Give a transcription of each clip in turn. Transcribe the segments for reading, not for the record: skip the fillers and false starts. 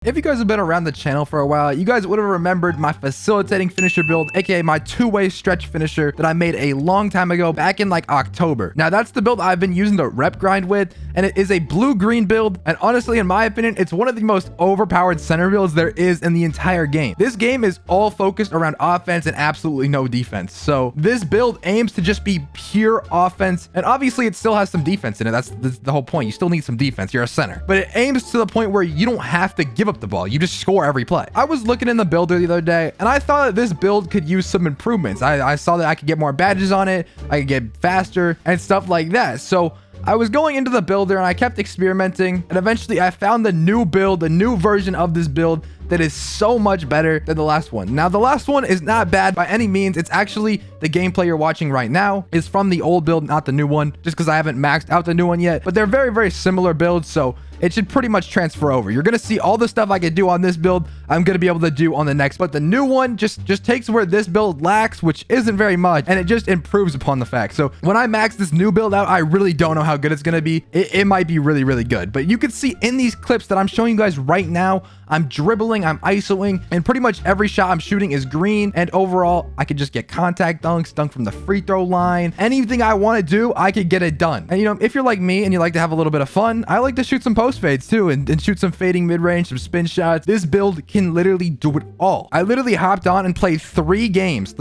If you guys have been around the channel for a while, you guys would have remembered my facilitating finisher build, aka my two-way stretch finisher that I made a long time ago back in like October. Now that's the build I've been using to rep grind with, and it is a blue-green build, and honestly, in my opinion, it's one of the most overpowered center builds there is in the entire game. This game is all focused around offense and absolutely no defense. So this build aims to just be pure offense, and obviously it still has some defense in it. That's the whole point. You still need some defense. You're a center, but it aims to the point where you don't have to give up the ball. You just score every play. I was looking in the builder the other day and I thought that this build could use some improvements. I saw that I could get more badges on it. I could get faster and stuff like that. So I was going into the builder and I kept experimenting, and eventually I found the new build, the new version of this build that is so much better than the last one. Now, the last one is not bad by any means. It's actually the gameplay you're watching right now is from the old build, not the new one, just because I haven't maxed out the new one yet, but they're very, very similar builds. So it should pretty much transfer over. You're going to see all the stuff I could do on this build, I'm going to be able to do on the next. But the new one just takes where this build lacks, which isn't very much, and it just improves upon the fact. So when I max this new build out, I really don't know how good it's going to be. It might be really, really good. But you can see in these clips that I'm showing you guys right now, I'm dribbling, I'm isoing, and pretty much every shot I'm shooting is green. And overall, I could just get contact dunks, dunk from the free throw line. Anything I want to do, I could get it done. And you know, if you're like me and you like to have a little bit of fun, I like to shoot some post fades too, and shoot some fading mid-range, some spin shots. This build can literally do it all. I literally hopped on and played 3 games,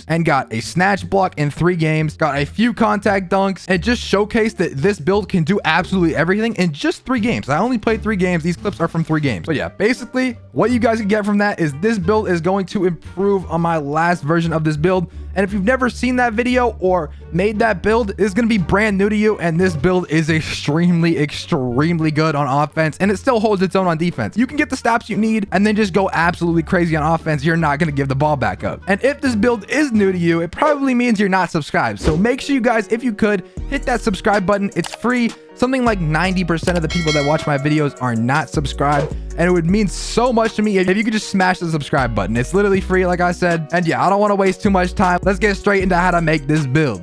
and got a snatch block in 3 games, got a few contact dunks, and just showcased that this build can do absolutely everything in just 3 games. I only played 3 games. These clips are from 3 games. But yeah, basically what you guys can get from that is this build is going to improve on my last version of this build. And if you've never seen that video or made that build, it's going to be brand new to you. And this build is extremely good on offense, and it still holds its own on defense. You can get the stops you need and then just go absolutely crazy on offense. You're not going to give the ball back up. And if this build is new to you, it probably means you're not subscribed. So make sure you guys, if you could, hit that subscribe button. It's free. Something like 90% of the people that watch my videos are not subscribed, and it would mean so much to me if you could just smash the subscribe button. It's literally free, like I said. And yeah, I don't want to waste too much time. Let's get straight into how to make this build.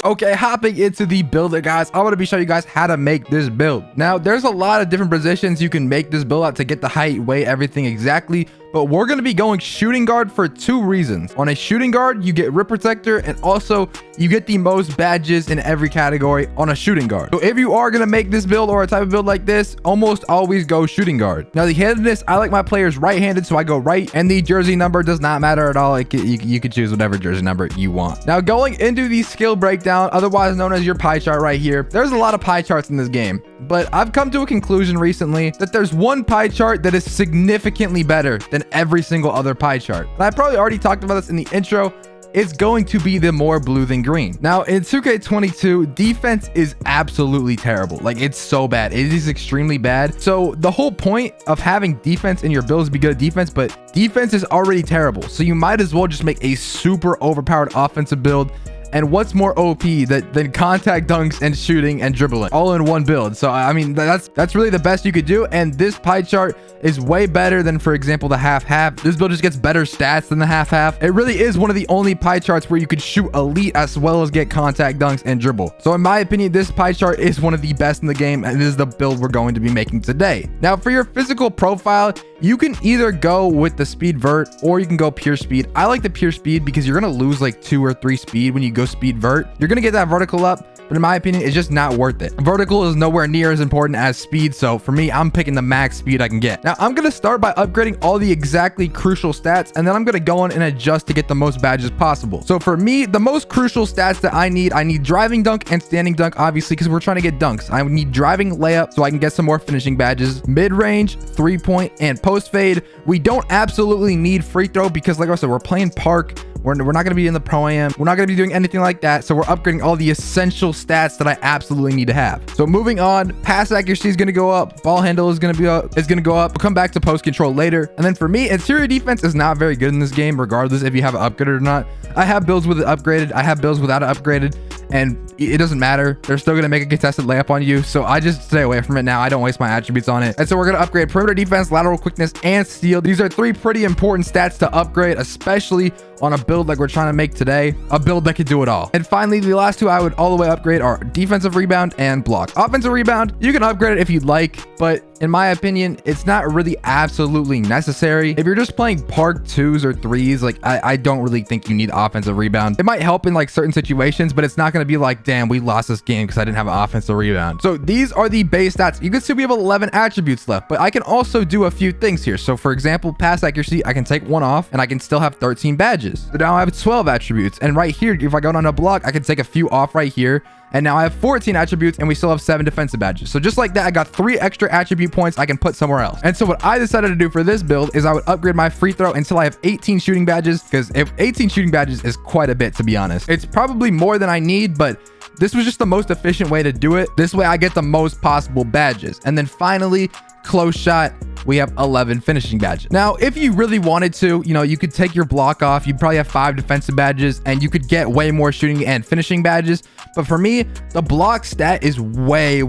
Okay, hopping into the builder, guys, I'm going to be showing you guys how to make this build. Now, there's a lot of different positions you can make this build out to get the height, weight, everything exactly. But we're going to be going shooting guard for 2 reasons. On a shooting guard, you get rim protector, and also you get the most badges in every category on a shooting guard. So if you are going to make this build or a type of build like this, almost always go shooting guard. Now, the handedness, I like my players right-handed, so I go right, and the jersey number does not matter at all. You could choose whatever jersey number you want. Now, going into the skill breakdown, otherwise known as your pie chart right here, there's a lot of pie charts in this game, but I've come to a conclusion recently that there's one pie chart that is significantly better than every single other pie chart. And I probably already talked about this in the intro. It's going to be the more blue than green. Now in 2K22, defense is absolutely terrible. Like, it's so bad. It is extremely bad. So the whole point of having defense in your build is to be good at defense, but defense is already terrible. So you might as well just make a super overpowered offensive build. And what's more OP than contact dunks and shooting and dribbling all in one build? So I mean, that's really the best you could do. And this pie chart is way better than, for example, the half-half. This build just gets better stats than the half-half. It really is one of the only pie charts where you could shoot elite as well as get contact dunks and dribble. So in my opinion, this pie chart is one of the best in the game, and this is the build we're going to be making today. Now for your physical profile, you can either go with the speed vert or you can go pure speed. I like the pure speed because you're going to lose like 2 or 3 speed when you go speed vert. You're going to get that vertical up, but in my opinion, it's just not worth it. Vertical is nowhere near as important as speed. So for me, I'm picking the max speed I can get. Now I'm going to start by upgrading all the exactly crucial stats, and then I'm going to go on and adjust to get the most badges possible. So for me, the most crucial stats that I need driving dunk and standing dunk, obviously, because we're trying to get dunks. I need driving layup so I can get some more finishing badges, mid-range, 3-point, and post fade. We don't absolutely need free throw because, like I said, we're playing park. We're not going to be in the pro-am. We're not going to be doing anything like that. So we're upgrading all the essential stats that I absolutely need to have. So moving on, pass accuracy is going to go up. Ball handle is going to go up. We'll come back to post control later. And then for me, interior defense is not very good in this game, regardless if you have it upgraded or not. I have builds with it upgraded. I have builds without it upgraded. And it doesn't matter. They're still going to make a contested layup on you. So I just stay away from it now. I don't waste my attributes on it. And so we're going to upgrade perimeter defense, lateral quickness, and steal. These are 3 pretty important stats to upgrade, especially on a build like we're trying to make today, a build that could do it all. And finally, the last two I would all the way upgrade are defensive rebound and block. Offensive rebound, you can upgrade it if you'd like, but in my opinion, it's not really absolutely necessary. If you're just playing park 2s or 3s, like I don't really think you need offensive rebound. It might help in like certain situations, but it's not going to be like, damn, we lost this game because I didn't have an offensive rebound. So these are the base stats. You can see we have 11 attributes left, but I can also do a few things here. So for example, pass accuracy, I can take one off and I can still have 13 badges. So now I have 12 attributes. And right here, if I go down a block, I can take a few off right here. And now I have 14 attributes and we still have 7 defensive badges. So just like that, I got 3 extra attribute points I can put somewhere else. And so what I decided to do for this build is I would upgrade my free throw until I have 18 shooting badges, because if 18 shooting badges is quite a bit, to be honest. It's probably more than I need, but this was just the most efficient way to do it. This way I get the most possible badges. And then finally, close shot, we have 11 finishing badges. Now, if you really wanted to, you know, you could take your block off. You'd probably have 5 defensive badges and you could get way more shooting and finishing badges. But for me, the block stat is way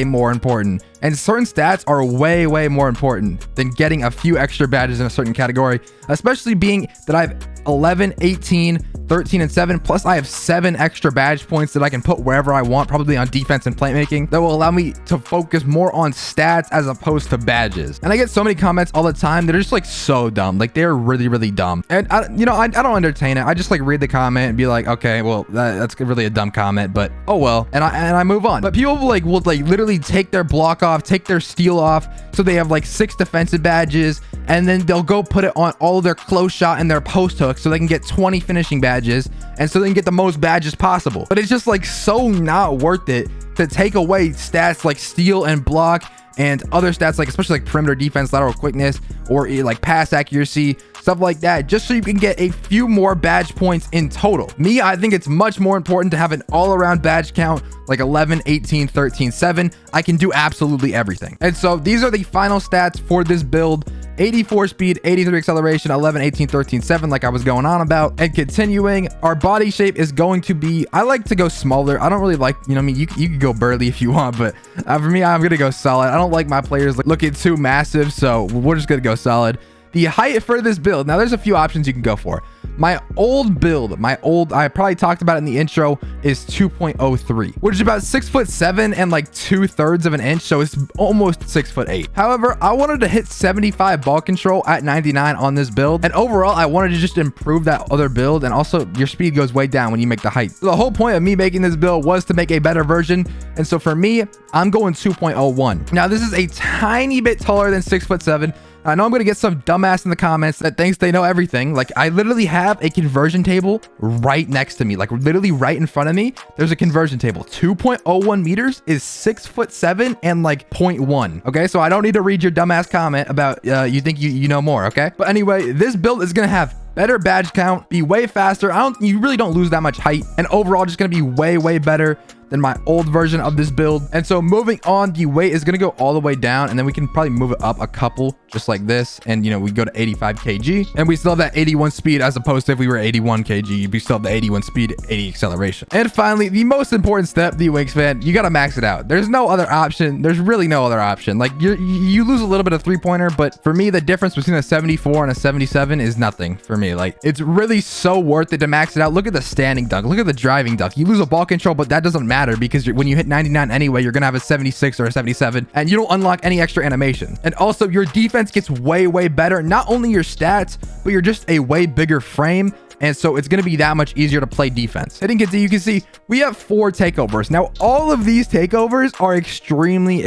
more important. And certain stats are way more important than getting a few extra badges in a certain category, especially being that I have 11, 18, 13, and 7. Plus, I have 7 extra badge points that I can put wherever I want, probably on defense and playmaking. That will allow me to focus more on stats as opposed to badges. And I get so many comments all the time that are just like so dumb. Like they're really dumb. And I don't entertain it. I just like read the comment and be like, okay, well, that's really a dumb comment, but oh well. And I move on. But people will literally take their block off, take their steal off, so they have like 6 defensive badges, and then they'll go put it on all their close shot and their post hook so they can get 20 finishing badges, and so they can get the most badges possible. But it's just like so not worth it to take away stats like steal and block and other stats, like especially like perimeter defense, lateral quickness, or like pass accuracy, stuff like that, just so you can get a few more badge points in total. Me, I think it's much more important to have an all-around badge count like 11, 18, 13, 7. I can do absolutely everything. And so these are the final stats for this build: 84 speed, 83 acceleration, 11, 18, 13, 7, like I was going on about. And continuing, our body shape is going to be, I like to go smaller. I don't really like, you know, I mean, you could go burly if you want, but for me, I'm gonna go solid. I don't like my players looking too massive, so we're just gonna go solid. The height for this build, now there's a few options you can go for. My old build, I probably talked about it in the intro, is 2.03, which is about 6'7" and like 2/3 of an inch, so it's almost 6'8". However, I wanted to hit 75 ball control at 99 on this build, and overall I wanted to just improve that other build, and also your speed goes way down when you make the height. So the whole point of me making this build was to make a better version, and so for me, I'm going 2.01. Now this is a tiny bit taller than 6'7". I know I'm going to get some dumbass in the comments that thinks they know everything. Like, I literally have a conversion table right next to me, like literally right in front of me. There's a conversion table. 2.01 meters is 6'7" and like 0.1. Okay, so I don't need to read your dumbass comment about you think you know more. Okay, but anyway, this build is going to have better badge count, be way faster. You really don't lose that much height, and overall just going to be way better than my old version of this build. And so moving on, the weight is going to go all the way down, and then we can probably move it up a couple just like this, and you know, we go to 85 kg, and we still have that 81 speed, as opposed to if we were 81 kg, we still have the 81 speed, 80 acceleration. And finally, the most important step, the wingspan, you got to max it out. There's no other option. There's really no other option. Like, you lose a little bit of 3-pointer, but for me, the difference between a 74 and a 77 is nothing for me. Like, it's really so worth it to max it out. Look at the standing dunk, look at the driving dunk. You lose a ball control, but that doesn't matter, because when you hit 99 anyway, you're gonna have a 76 or a 77, and you don't unlock any extra animation. And also, your defense gets way better. Not only your stats, but you're just a way bigger frame, and so it's going to be that much easier to play defense. Heading into, you can see we have 4 takeovers. Now, all of these takeovers are extremely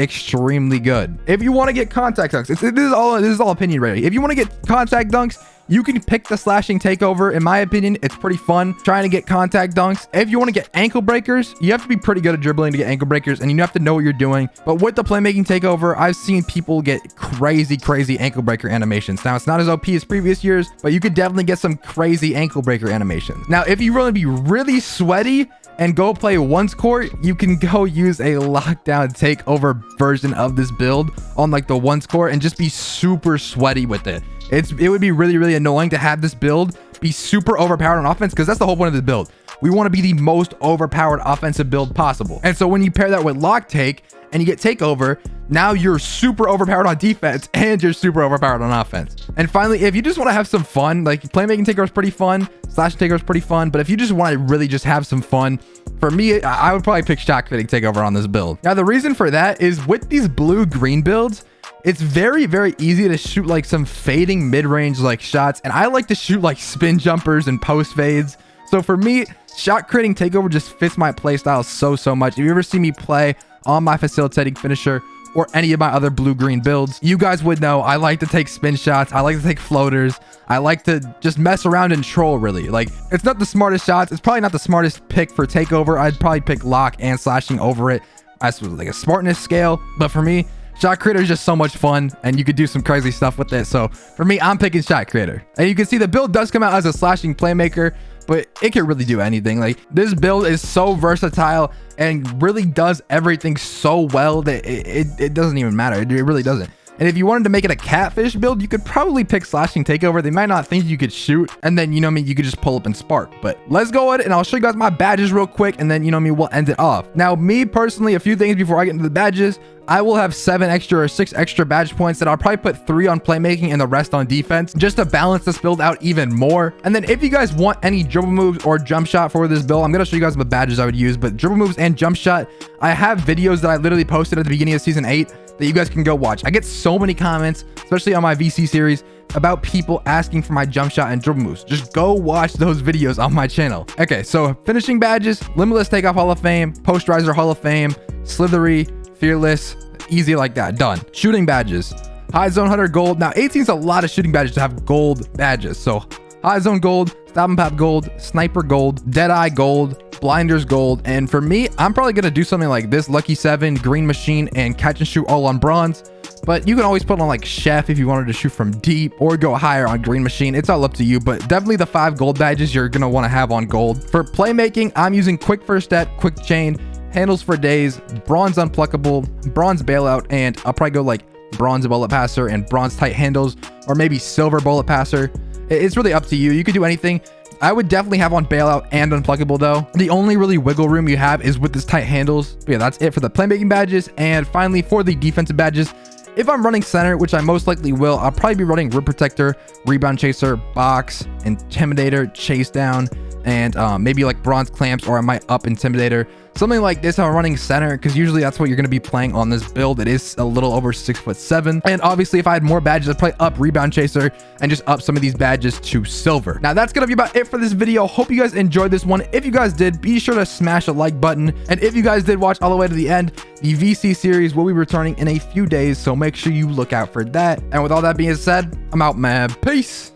good. If you want to get contact dunks, this is all opinion really. If you want to get contact dunks, you can pick the slashing takeover. In my opinion, it's pretty fun trying to get contact dunks. If you want to get ankle breakers, you have to be pretty good at dribbling to get ankle breakers, and you have to know what you're doing. But with the playmaking takeover, I've seen people get crazy ankle breaker animations. Now, it's not as OP as previous years, but you could definitely get some crazy ankle breaker animations. Now, if you want to be really sweaty and go play once court, you can go use a lockdown takeover version of this build on like the once court and just be super sweaty with it. It would be really annoying to have this build be super overpowered on offense, because that's the whole point of this build. We want to be the most overpowered offensive build possible. And so when you pair that with lock take and you get takeover, now you're super overpowered on defense and you're super overpowered on offense. And finally, if you just want to have some fun, like playmaking takeover is pretty fun, slashing takeover is pretty fun, but if you just want to really just have some fun, for me, I would probably pick shot creating takeover on this build. Now, the reason for that is with these blue-green builds, it's very, very easy to shoot like some fading mid-range like shots, and I like to shoot like spin jumpers and post fades. So for me, shot creating takeover just fits my playstyle so much. If you ever see me play on my facilitating finisher or any of my other blue-green builds, you guys would know I like to take spin shots. I like to take floaters. I like to just mess around and troll, really. Like, it's not the smartest shots. It's probably not the smartest pick for takeover. I'd probably pick lock and slashing over it as like a smartness scale. But for me, shot creator is just so much fun, and you could do some crazy stuff with it. So for me, I'm picking shot creator. And you can see the build does come out as a slashing playmaker, but it can really do anything. Like, this build is so versatile and really does everything so well that it doesn't even matter. It really doesn't. And if you wanted to make it a catfish build, you could probably pick slashing takeover. They might not think you could shoot, and then, you know what I mean, you could just pull up and spark. But let's go ahead and I'll show you guys my badges real quick, and then, you know what I mean, we'll end it off. Now, me personally, a few things before I get into the badges. I will have 7 extra or 6 extra badge points that I'll probably put 3 on playmaking and the rest on defense, just to balance this build out even more. And then if you guys want any dribble moves or jump shot for this build, I'm going to show you guys the badges I would use. But dribble moves and jump shot, I have videos that I literally posted at the beginning of season 8 that you guys can go watch. I get so many comments, especially on my VC series, about people asking for my jump shot and dribble moves. Just go watch those videos on my channel. Okay, so finishing badges: Limitless Takeoff Hall of Fame, Posterizer Hall of Fame, Slithery, Fearless, easy like that, done. Shooting badges: High Zone Hunter Gold. Now 18 is a lot of shooting badges to have gold badges. So High Zone Gold, Stop and Pop Gold, Sniper Gold, Deadeye Gold, Blinders Gold. And for me, I'm probably gonna do something like this: Lucky 7, Green Machine, and Catch and Shoot all on bronze. But you can always put on like Chef if you wanted to shoot from deep, or go higher on Green Machine. It's all up to you, but definitely the 5 gold badges you're gonna want to have on gold. For playmaking, I'm using Quick First Step, Quick Chain, Handles for Days, Bronze Unpluckable, Bronze Bailout, and I'll probably go like Bronze Bullet Passer and Bronze Tight Handles, or maybe Silver Bullet Passer. It's really up to you. You could do anything. I would definitely have on Bailout and Unpluckable though. The only really wiggle room you have is with this Tight Handles. But yeah, that's it for the playmaking badges. And finally, for the defensive badges, if I'm running center, which I most likely will, I'll probably be running Rim Protector, Rebound Chaser, Box, Intimidator, Chase Down, and maybe like Bronze Clamps, or I might up Intimidator. Something like this. I'm running center because usually that's what you're going to be playing on this build. It is a little over 6'7". And obviously, if I had more badges, I'd probably up Rebound Chaser and just up some of these badges to silver. Now, that's going to be about it for this video. Hope you guys enjoyed this one. If you guys did, be sure to smash a like button. And if you guys did watch all the way to the end, the VC series will be returning in a few days, so make sure you look out for that. And with all that being said, I'm out, man. Peace.